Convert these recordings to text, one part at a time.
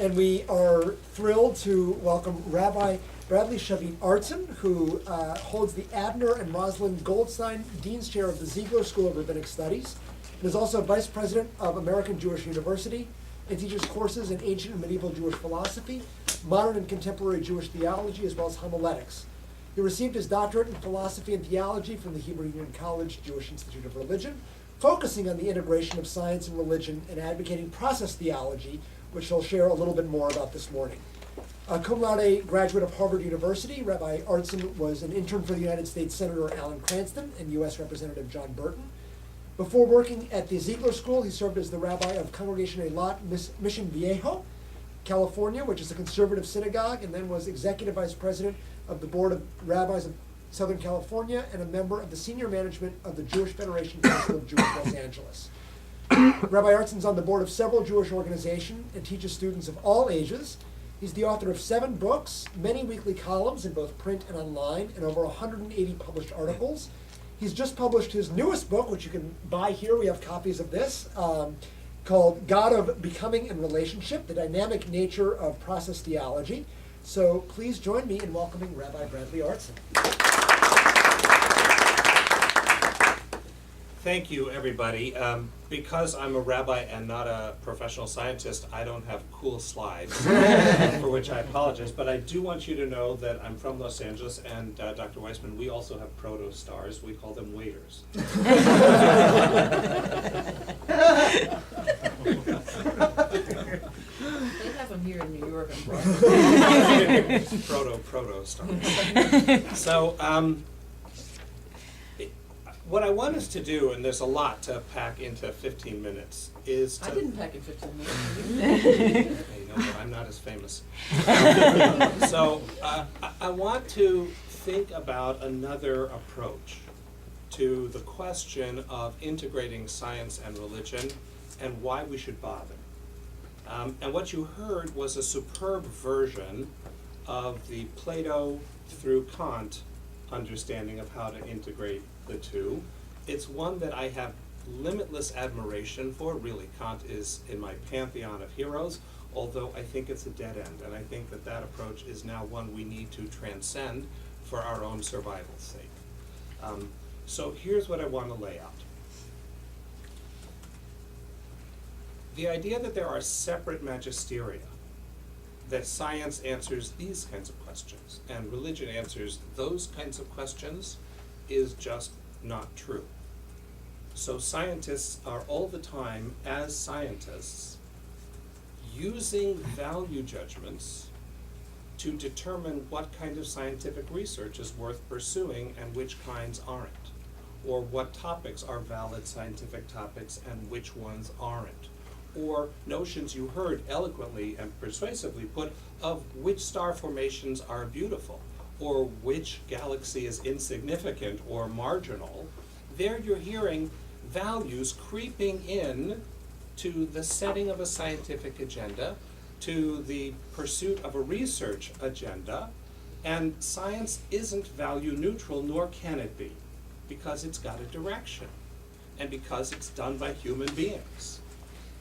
And we are thrilled to welcome Rabbi Shavit Artson, who holds the Abner and Rosalind Goldstein Dean's Chair of the Ziegler School of Rabbinic Studies, and is also Vice President of American Jewish University, and teaches courses in ancient and medieval Jewish philosophy, modern and contemporary Jewish theology, as well as homiletics. He received his doctorate in philosophy and theology from the Hebrew Union College Jewish Institute of Religion, focusing on the integration of science and religion and advocating process theology, which he'll share a little bit more about this morning. A cum laude graduate of Harvard University, Rabbi Artson was an intern for the United States Senator Alan Cranston and U.S. Representative John Burton. Before working at the Ziegler School, he served as the rabbi of Congregation Eilat Mission Viejo, California, which is a conservative synagogue, and then was executive vice president of the Board of Rabbis of Southern California and a member of the senior management of the Jewish Federation Council of Jewish Los Angeles. Rabbi Artson's on the board of several Jewish organizations and teaches students of all ages. He's the author of 7 books, many weekly columns in both print and online, and over 180 published articles. He's just published his newest book, which you can buy here. We have copies of this, called God of Becoming and Relationship, The Dynamic Nature of Process Theology. So please join me in welcoming Rabbi Bradley Artson. Thank you, everybody. Because I'm a rabbi and not a professional scientist, I don't have cool slides, for which I apologize. But I do want you to know that I'm from Los Angeles, and Dr. Weissman, we also have proto-stars. We call them waiters. They have them here in New York and Brooklyn. Proto-stars. So, what I want us to do, and there's a lot to pack into 15 minutes, is to... I didn't pack in 15 minutes. You know, but I'm not as famous. So I want to think about another approach to the question of integrating science and religion and why we should bother. And what you heard was a superb version of the Plato through Kant understanding of how to integrate the two. It's one that I have limitless admiration for. Really, Kant is in my pantheon of heroes, although I think it's a dead end, and I think that that approach is now one we need to transcend for our own survival's sake. So here's what I want to lay out. The idea that there are separate magisteria, that science answers these kinds of questions and religion answers those kinds of questions, is just not true. So scientists are all the time, as scientists, using value judgments to determine what kind of scientific research is worth pursuing and which kinds aren't, or what topics are valid scientific topics and which ones aren't, or notions you heard eloquently and persuasively put of which star formations are beautiful, or which galaxy is insignificant or marginal. There you're hearing values creeping in to the setting of a scientific agenda, to the pursuit of a research agenda, and science isn't value neutral, nor can it be, because it's got a direction, and because it's done by human beings,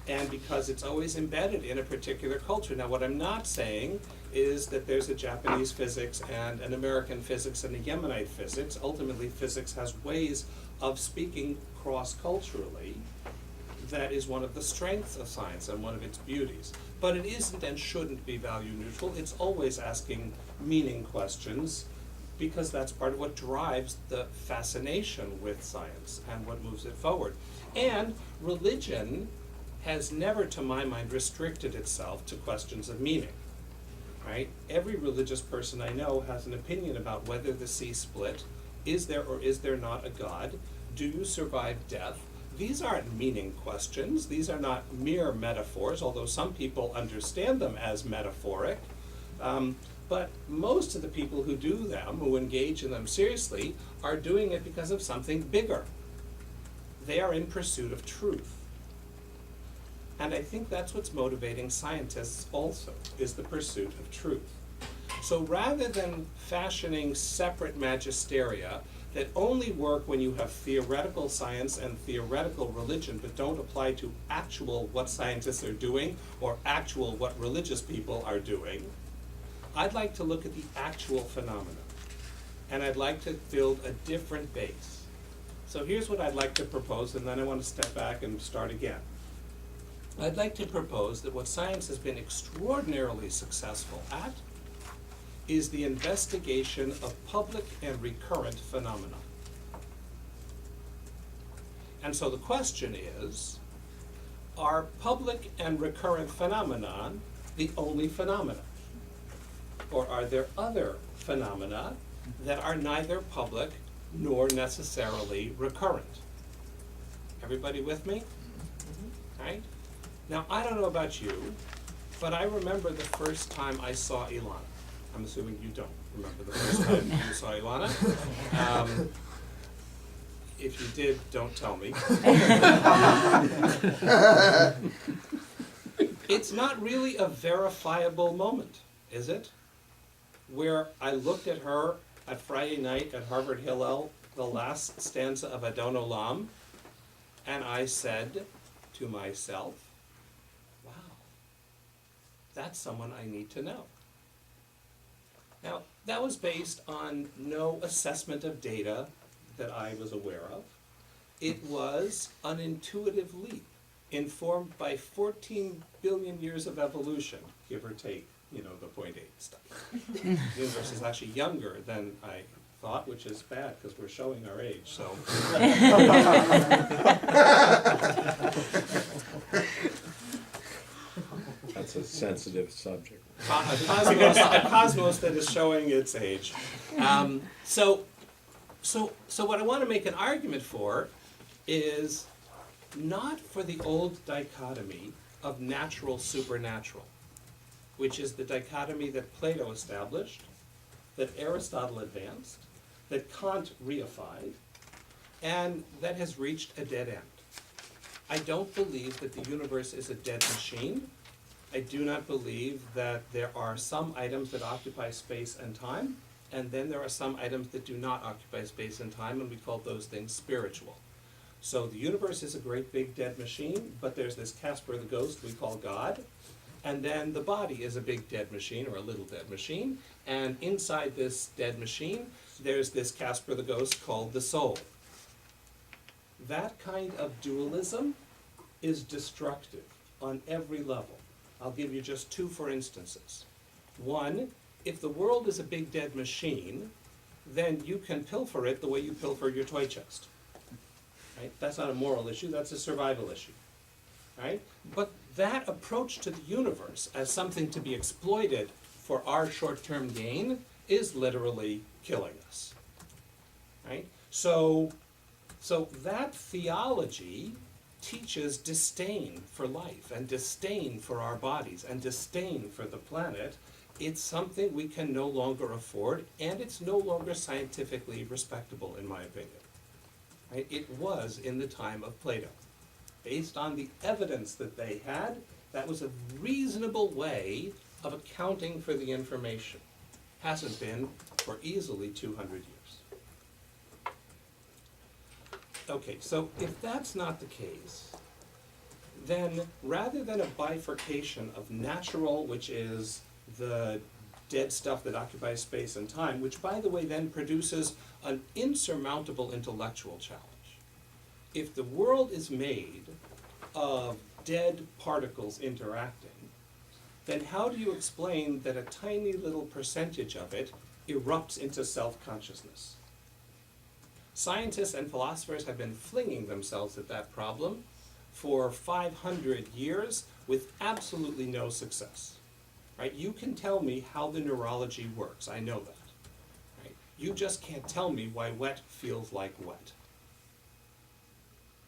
and because it's always embedded in a particular culture. Now, what I'm not saying is that there's a Japanese physics and an American physics and a Yemenite physics. Ultimately, physics has ways of speaking cross-culturally. That is one of the strengths of science and one of its beauties. But it isn't and shouldn't be value neutral. It's always asking meaning questions, because that's part of what drives the fascination with science and what moves it forward. And religion has never, to my mind, restricted itself to questions of meaning, right? Every religious person I know has an opinion about whether the sea split, is there or is there not a God, do you survive death? These aren't meaning questions. These are not mere metaphors, although some people understand them as metaphoric. But most of the people who do them, who engage in them seriously, are doing it because of something bigger. They are in pursuit of truth. And I think that's what's motivating scientists also, is the pursuit of truth. So rather than fashioning separate magisteria that only work when you have theoretical science and theoretical religion, but don't apply to actual what scientists are doing or actual what religious people are doing. I'd like to look at the actual phenomena, and I'd like to build a different base. So here's what I'd like to propose, and then I want to step back and start again. I'd like to propose that what science has been extraordinarily successful at is the investigation of public and recurrent phenomena. And so the question is, are public and recurrent phenomena the only phenomena? Or are there other phenomena that are neither public nor necessarily recurrent? Everybody with me? Right? Now, I don't know about you, but I remember the first time I saw Ilana. I'm assuming you don't remember the first time you saw Ilana. If you did, don't tell me. It's not really a verifiable moment, is it? Where I looked at her at Friday night at Harvard Hillel, the last stanza of Adon Olam, and I said to myself, wow, that's someone I need to know. Now, that was based on no assessment of data that I was aware of. It was an intuitive leap, informed by 14 billion years of evolution, give or take, the 0.8 stuff. The universe is actually younger than I thought, which is bad because we're showing our age, so. That's a sensitive subject. A cosmos that is showing its age. So what I want to make an argument for is not for the old dichotomy of natural supernatural, which is the dichotomy that Plato established, that Aristotle advanced, that Kant reified, and that has reached a dead end. I don't believe that the universe is a dead machine. I do not believe that there are some items that occupy space and time, and then there are some items that do not occupy space and time, and we call those things spiritual. So the universe is a great big dead machine, but there's this Casper the Ghost we call God, and then the body is a big dead machine, or a little dead machine, and inside this dead machine, there's this Casper the Ghost called the soul. That kind of dualism is destructive on every level. I'll give you just two for instances. One, if the world is a big dead machine, then you can pilfer it the way you pilfer your toy chest. Right? That's not a moral issue, that's a survival issue. Right? But that approach to the universe as something to be exploited for our short-term gain is literally killing us. Right? So that theology teaches disdain for life and disdain for our bodies and disdain for the planet. It's something we can no longer afford, and it's no longer scientifically respectable, in my opinion. Right? It was in the time of Plato. Based on the evidence that they had, that was a reasonable way of accounting for the information. Hasn't been for easily 200 years. Okay, so if that's not the case, then rather than a bifurcation of natural, which is the dead stuff that occupies space and time, which by the way then produces an insurmountable intellectual challenge. If the world is made of dead particles interacting, then how do you explain that a tiny little percentage of it erupts into self-consciousness? Scientists and philosophers have been flinging themselves at that problem for 500 years with absolutely no success. Right? You can tell me how the neurology works, I know that. Right? You just can't tell me why wet feels like wet.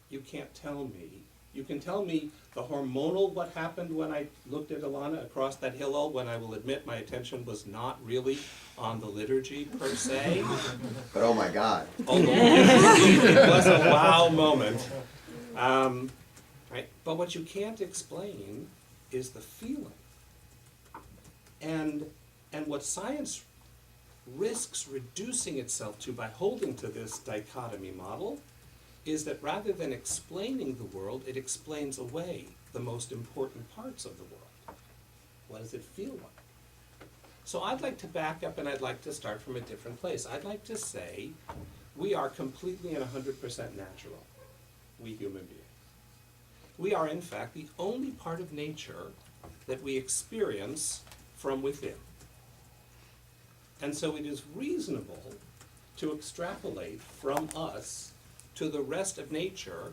You can't tell me. You can tell me the hormonal, what happened when I looked at Ilana across that hillel, when I will admit my attention was not really on the liturgy per se. But oh my God. Although it was a wow moment. Right? But what you can't explain is the feeling. And what science risks reducing itself to by holding to this dichotomy model is that rather than explaining the world, it explains away the most important parts of the world. What does it feel like? So I'd like to back up and I'd like to start from a different place. I'd like to say we are completely and 100% natural, we human beings. We are in fact the only part of nature that we experience from within. And so it is reasonable to extrapolate from us to the rest of nature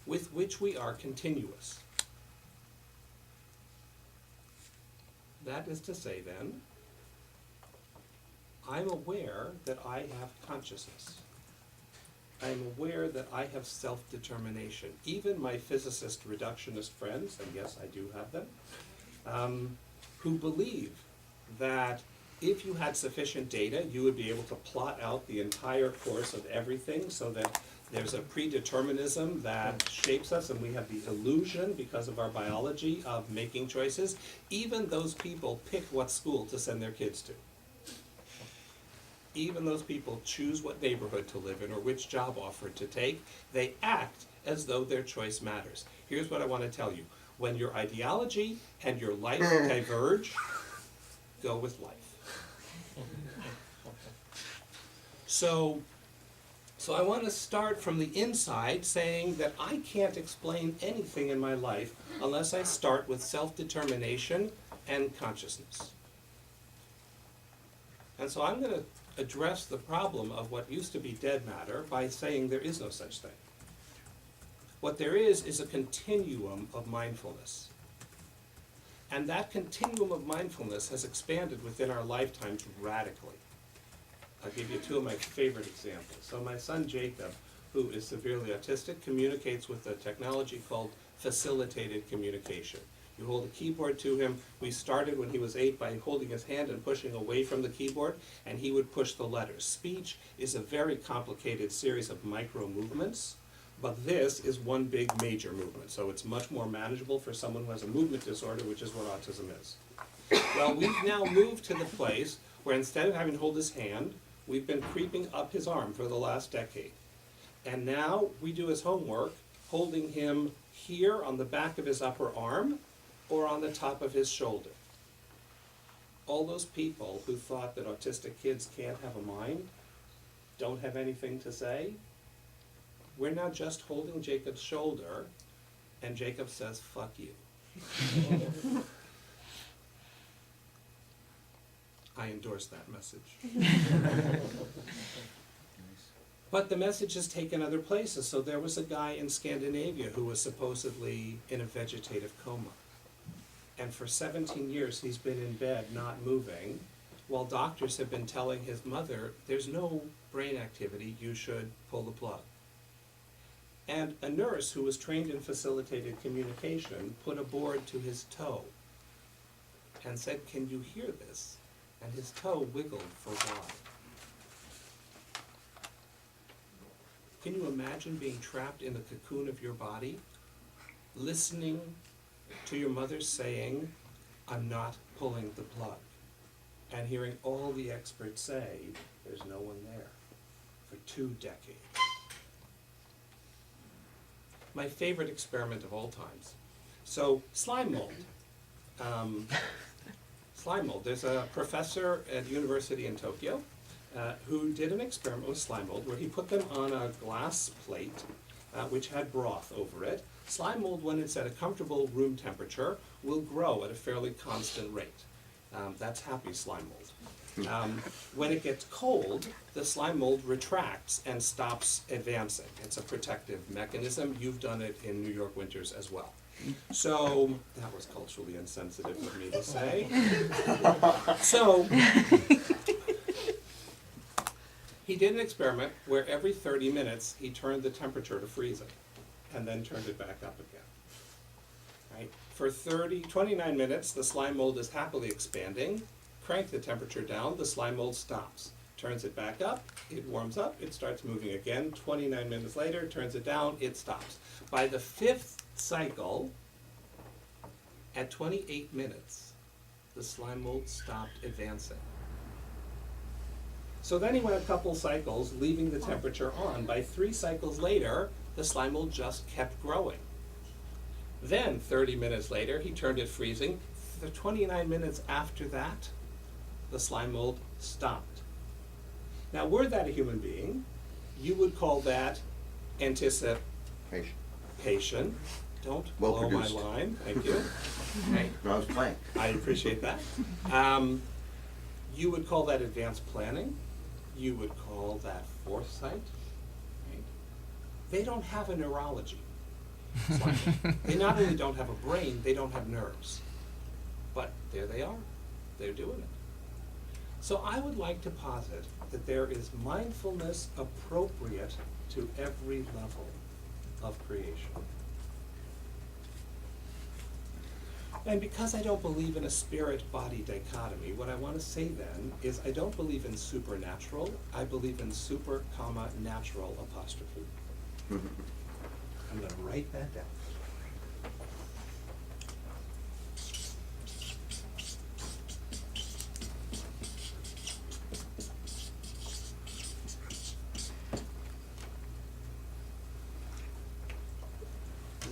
with which we are continuous. That is to say then, I'm aware that I have consciousness. I'm aware that I have self-determination. Even my physicist reductionist friends, and yes, I do have them, who believe that if you had sufficient data, you would be able to plot out the entire course of everything so that there's a predeterminism that shapes us and we have the illusion, because of our biology, of making choices. Even those people pick what school to send their kids to. Even those people choose what neighborhood to live in or which job offer to take. They act as though their choice matters. Here's what I want to tell you. When your ideology and your life diverge, go with life. So I want to start from the inside saying that I can't explain anything in my life unless I start with self-determination and consciousness. And so I'm going to address the problem of what used to be dead matter by saying there is no such thing. What there is a continuum of mindfulness. And that continuum of mindfulness has expanded within our lifetimes radically. I'll give you two of my favorite examples. So my son Jacob, who is severely autistic, communicates with a technology called facilitated communication. You hold a keyboard to him. We started when he was 8 by holding his hand and pushing away from the keyboard, and he would push the letters. Speech is a very complicated series of micro movements, but this is one big major movement. So it's much more manageable for someone who has a movement disorder, which is what autism is. Well, we've now moved to the place where instead of having to hold his hand, we've been creeping up his arm for the last decade. And now we do his homework holding him here on the back of his upper arm or on the top of his shoulder. All those people who thought that autistic kids can't have a mind, don't have anything to say, we're now just holding Jacob's shoulder, and Jacob says, "Fuck you." I endorse that message. But the message has taken other places. So there was a guy in Scandinavia who was supposedly in a vegetative coma. And for 17 years he's been in bed not moving, while doctors have been telling his mother, there's no brain activity, you should pull the plug. And a nurse who was trained in facilitated communication put a board to his toe and said, "Can you hear this?" And his toe wiggled for a while. Can you imagine being trapped in the cocoon of your body, listening to your mother saying, "I'm not pulling the plug," and hearing all the experts say, "There's no one there," for 2 decades? My favorite experiment of all times. So, slime mold. Slime mold. There's a professor at the university in Tokyo who did an experiment with slime mold where he put them on a glass plate which had broth over it. Slime mold, when it's at a comfortable room temperature, will grow at a fairly constant rate. That's happy slime mold. When it gets cold, the slime mold retracts and stops advancing. It's a protective mechanism. You've done it in New York winters as well. So, that was culturally insensitive of me to say. So, he did an experiment where every 30 minutes he turned the temperature to freezing and then turned it back up again. Right? For 29 minutes, the slime mold is happily expanding. Crank the temperature down, the slime mold stops. Turns it back up, it warms up, it starts moving again. 29 minutes later, turns it down, it stops. By the 5th cycle, at 28 minutes, the slime mold stopped advancing. So then he went a couple cycles, leaving the temperature on. By 3 cycles later, the slime mold just kept growing. Then 30 minutes later, he turned it freezing. The 29 minutes after that, the slime mold stopped. Now, were that a human being, you would call that anticipation. Patient. Don't Well blow my produced. line, thank you. Right. I was playing. I appreciate that. You would call that advanced planning. You would call that foresight. Right? They don't have a neurology. They not only don't have a brain, they don't have nerves. But there they are. They're doing it. So I would like to posit that there is mindfulness appropriate to every level of creation. And because I don't believe in a spirit-body dichotomy, what I want to say then is I don't believe in supernatural, I believe in super, natural apostrophe. I'm going to write that down.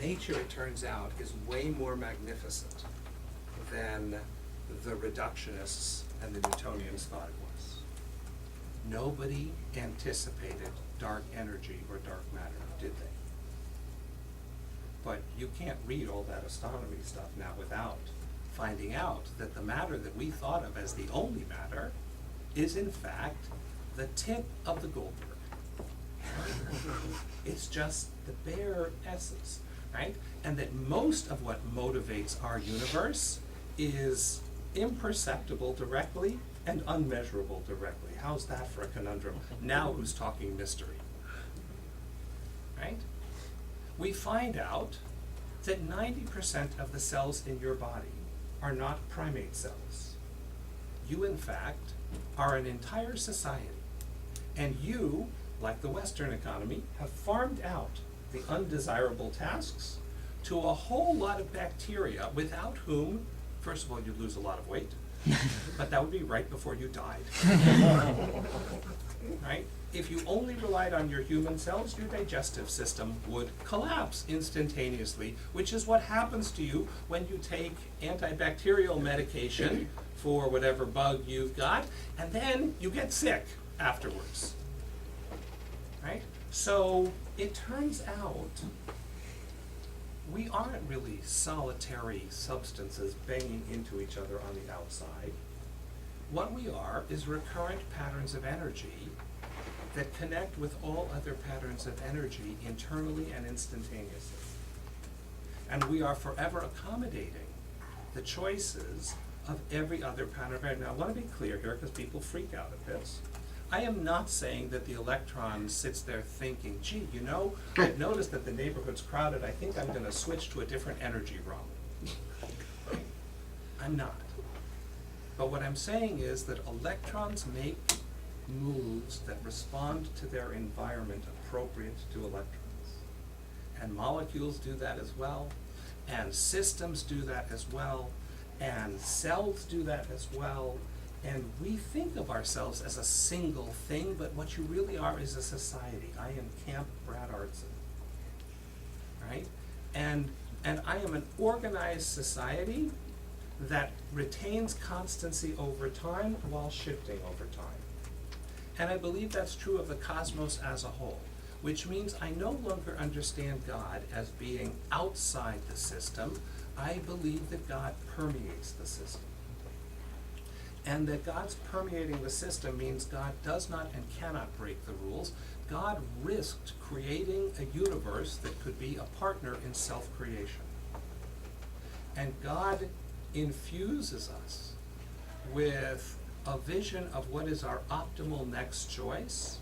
Nature, it turns out, is way more magnificent than the reductionists and the Newtonians thought it was. Nobody anticipated dark energy or dark matter, did they? But you can't read all that astronomy stuff now without finding out that the matter that we thought of as the only matter is in fact the tip of the Goldberg. It's just the bare essence. Right? And that most of what motivates our universe is imperceptible directly and unmeasurable directly. How's that for a conundrum? Now who's talking mystery? Right? We find out that 90% of the cells in your body are not primate cells. You, in fact, are an entire society. And you, like the Western economy, have farmed out the undesirable tasks to a whole lot of bacteria without whom, first of all, you'd lose a lot of weight, but that would be right before you died. Right? If you only relied on your human cells, your digestive system would collapse instantaneously, which is what happens to you when you take antibacterial medication for whatever bug you've got, and then you get sick afterwards. Right? So it turns out we aren't really solitary substances banging into each other on the outside. What we are is recurrent patterns of energy that connect with all other patterns of energy internally and instantaneously. And we are forever accommodating the choices of every other pattern of energy. Now I want to be clear here because people freak out at this. I am not saying that the electron sits there thinking, gee, you know, I've noticed that the neighborhood's crowded, I think I'm going to switch to a different energy realm. I'm not. But what I'm saying is that electrons make moves that respond to their environment appropriate to electrons. And molecules do that as well, and systems do that as well, and cells do that as well. And we think of ourselves as a single thing, but what you really are is a society. I am Camp Brad Artson, right? And I am an organized society that retains constancy over time while shifting over time. And I believe that's true of the cosmos as a whole, which means I no longer understand God as being outside the system. I believe that God permeates the system. And that God's permeating the system means God does not and cannot break the rules. God risked creating a universe that could be a partner in self-creation. And God infuses us with a vision of what is our optimal next choice,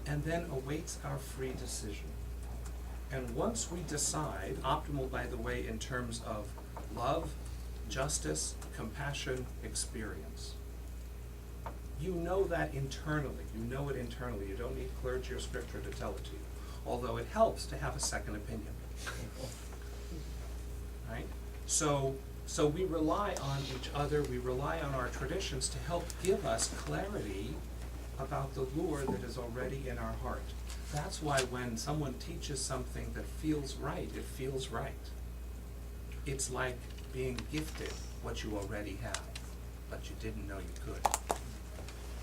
and then awaits our free decision. And once we decide, optimal, by the way, in terms of love, justice, compassion, experience. You know that internally. You know it internally. You don't need clergy or scripture to tell it to you. Although it helps to have a second opinion. Right? So we rely on each other, we rely on our traditions to help give us clarity about the lure that is already in our heart. That's why when someone teaches something that feels right, it feels right. It's like being gifted what you already have, but you didn't know you could.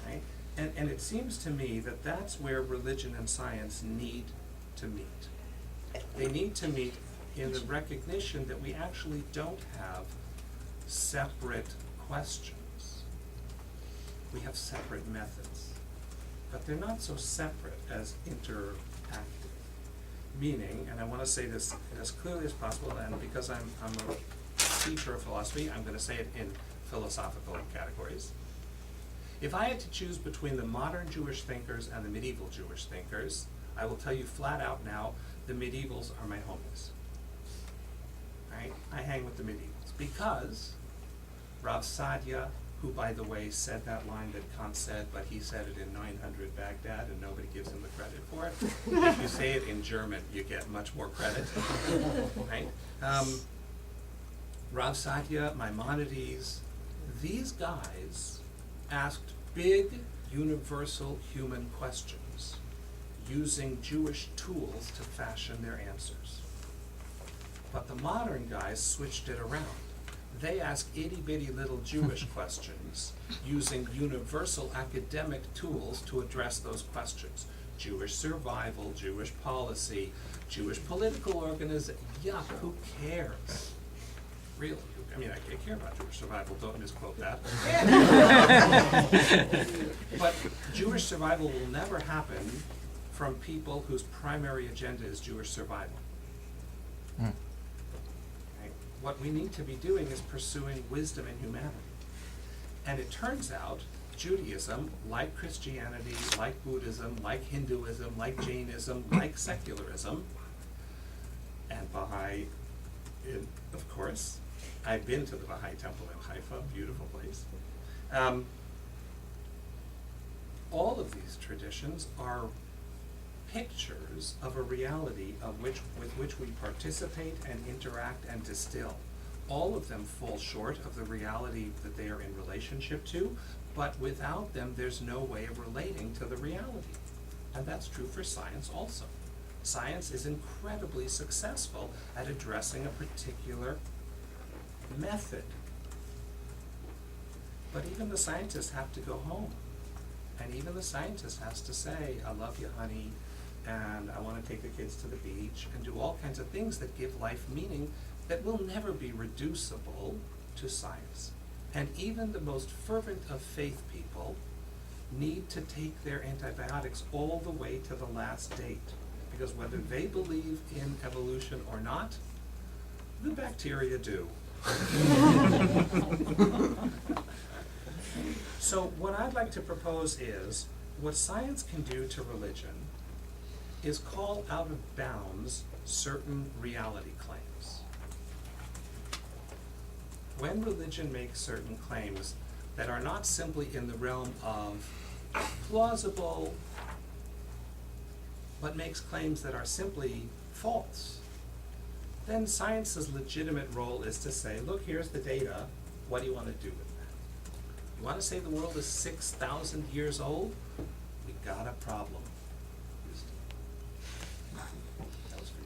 Right? And it seems to me that that's where religion and science need to meet. They need to meet in the recognition that we actually don't have separate questions. We have separate methods, but they're not so separate as interactive. Meaning, and I want to say this as clearly as possible, and because I'm a teacher of philosophy, I'm going to say it in philosophical categories. If I had to choose between the modern Jewish thinkers and the medieval Jewish thinkers, I will tell you flat out now, the medievals are my homies. Right? I hang with the medievals because Rav Sadia, who by the way said that line that Kant said, but he said it in 900 Baghdad and nobody gives him the credit for it. If you say it in German, you get much more credit. Right? Rav Sadia, Maimonides, these guys asked big, universal human questions using Jewish tools to fashion their answers. But the modern guys switched it around. They ask itty-bitty little Jewish questions using universal academic tools to address those questions. Jewish survival, Jewish policy, Jewish political organization. Yuck, who cares? Really? I mean, I care about Jewish survival, don't misquote that. But Jewish survival will never happen from people whose primary agenda is Jewish survival. Right? What we need to be doing is pursuing wisdom and humanity. And it turns out Judaism, like Christianity, like Buddhism, like Hinduism, like Jainism, like secularism, and Baha'i, of course. I've been to the Baha'i temple in Haifa, beautiful place. All of these traditions are pictures of a reality with which we participate and interact and distill. All of them fall short of the reality that they are in relationship to, but without them there's no way of relating to the reality. And that's true for science also. Science is incredibly successful at addressing a particular method. But even the scientist have to go home. And even the scientist has to say, I love you, honey, and I want to take the kids to the beach, and do all kinds of things that give life meaning that will never be reducible to science. And even the most fervent of faith people need to take their antibiotics all the way to the last date. Because whether they believe in evolution or not, the bacteria do. So what I'd like to propose is, what science can do to religion is call out of bounds certain reality claims. When religion makes certain claims that are not simply in the realm of plausible, but makes claims that are simply false, then science's legitimate role is to say, look, here's the data, what do you want to do with that? You want to say the world is 6,000 years old? We got a problem. That was for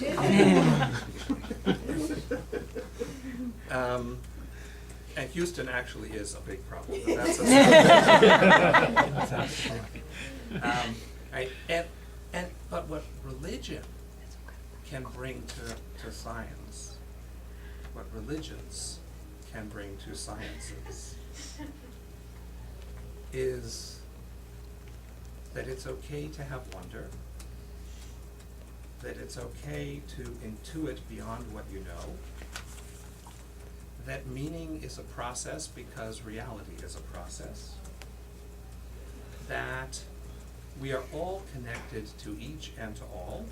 you. And Houston actually is a big problem, but that's right? But what religion can bring to science, what religions can bring to sciences, is that it's okay to have wonder, that it's okay to intuit beyond what you know, that meaning is a process because reality is a process, that we are all connected to each and to all,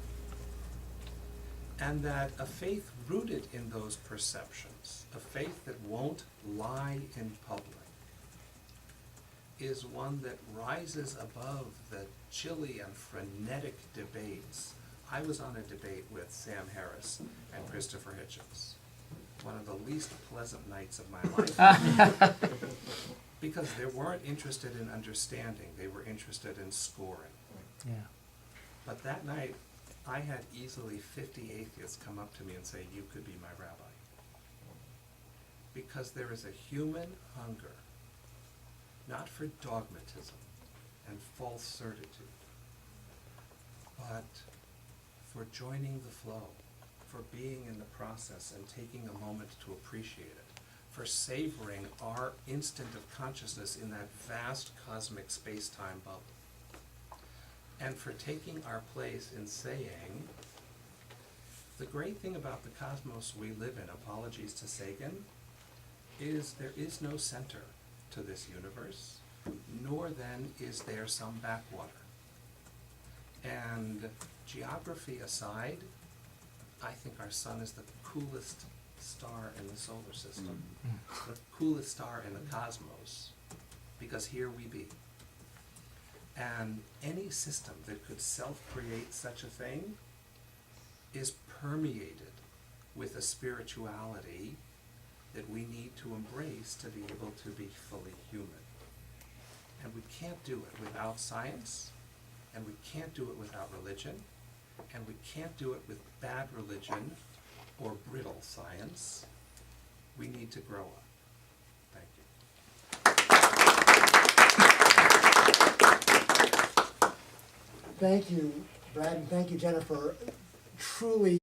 and that a faith rooted in those perceptions, a faith that won't lie in public, is one that rises above the chilly and frenetic debates. I was on a debate with Sam Harris and Christopher Hitchens, one of the least pleasant nights of my life. Because they weren't interested in understanding, they were interested in scoring. Yeah. But that night, I had easily 50 atheists come up to me and say, you could be my rabbi. Because there is a human hunger, not for dogmatism and false certitude, but for joining the flow, for being in the process and taking a moment to appreciate it, for savoring our instant of consciousness in that vast cosmic space-time bubble, and for taking our place in saying, the great thing about the cosmos we live in, apologies to Sagan, is there is no center to this universe, nor then is there some backwater. And geography aside, I think our sun is the coolest star in the solar system, the coolest star in the cosmos, because here we be. And any system that could self-create such a thing is permeated with a spirituality that we need to embrace to be able to be fully human. And we can't do it without science, and we can't do it without religion, and we can't do it with bad religion or brittle science. We need to grow up. Thank you. Thank you, Brad, and thank you, Jennifer. Truly